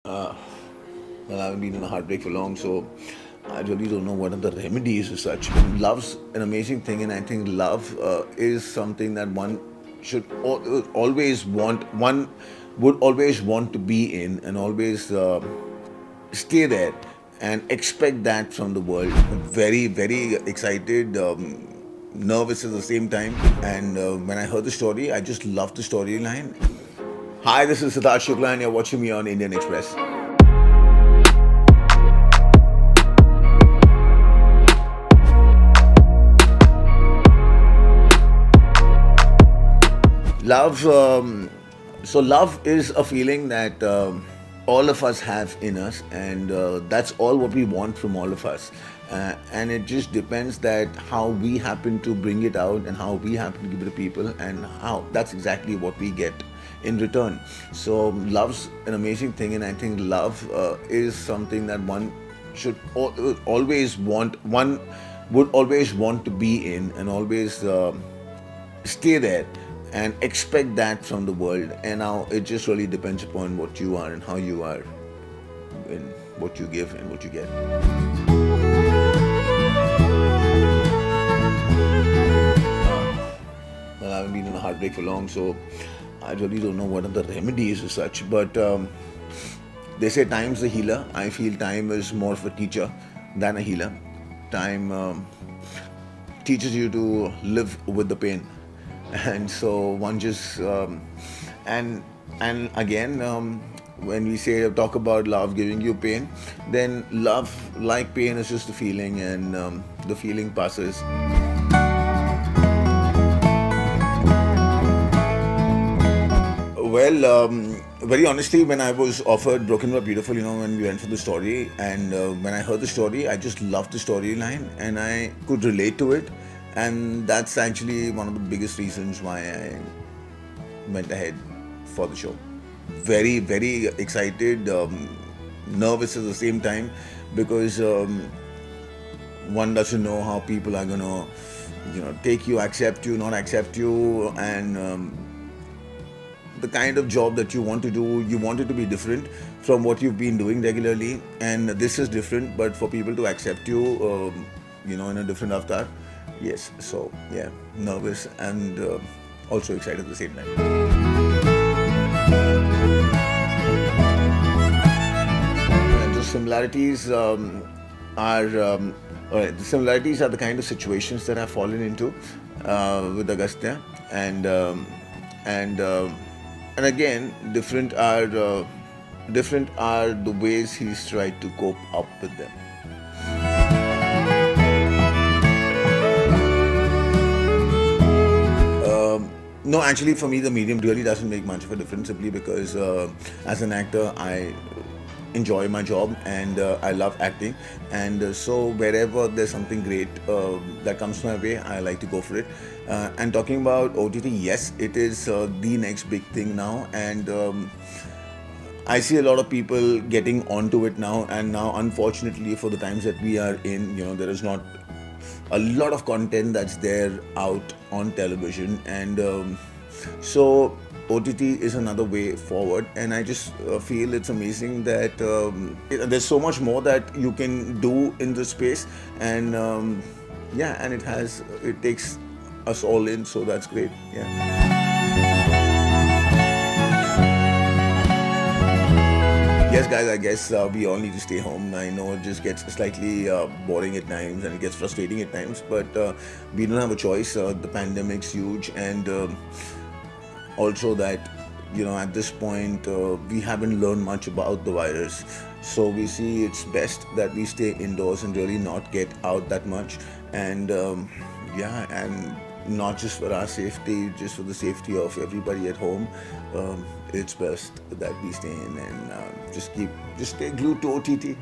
Uh, well, I haven't been in a heartbreak for long, so I really don't know what are the remedies as such. Love's an amazing thing, and I think love is something that one should always want. One would always want to be in, and always stay there, and expect that from the world. Very, very excited. Nervous at the same time, and when I heard the story, I just loved the storyline. Hi, this is Siddharth Shukla, and you're watching me on Indian Express. Love, love is a feeling that all of us have in us, and that's all what we want from all of us. And it just depends that how we happen to bring it out and how we happen to give it to people, and how that's exactly what we get in return. So love's an amazing thing, and I think love is something that one should always want. One would always want to be in, and always stay there, and expect that from the world. And now it just really depends upon what you are and how you are, and what you give and what you get. Well, I haven't been in a heartbreak for long, so I really don't know what are the remedies as such. But they say time's the healer. I feel time is more of a teacher than a healer. Time teaches you to live with the pain, and so one just and again, when we say talk about love giving you pain, then love, like pain, is just a feeling, and the feeling passes. Well, very honestly, when I was offered Broken But Beautiful, when we went for the story, and when I heard the story, I just loved the storyline, and I could relate to it. And that's actually one of the biggest reasons why I went ahead for the show. Very, very excited, nervous at the same time, because one doesn't know how people are gonna, take you, accept you, not accept you, and the kind of job that you want to do, you want it to be different from what you've been doing regularly, and this is different. But for people to accept you, in a different avatar, yes. So yeah, nervous and also excited at the same time. And the similarities the similarities are the kind of situations that I've fallen into with Agastya, and and uh, and again, different are the ways he's tried to cope up with them. No, actually, for me, the medium really doesn't make much of a difference, simply because as an actor, I enjoy my job, and I love acting. And so, wherever there's something great that comes my way, I like to go for it. And talking about OTT, yes, it is the next big thing now. And I see a lot of people getting onto it now. And now, unfortunately, for the times that we are in, there is not a lot of content that's there out on television, and so OTT is another way forward. And I just feel it's amazing that there's so much more that you can do in this space, and yeah, and it takes us all in, so that's great. Yeah. Yes, guys, I guess we all need to stay home. I know it just gets slightly boring at times, and it gets frustrating at times, but we don't have a choice. The pandemic's huge, and also that, at this point, we haven't learned much about the virus. So we see it's best that we stay indoors and really not get out that much. And yeah, and not just for our safety, just for the safety of everybody at home. It's best that we stay in, and just stay glued to OTT.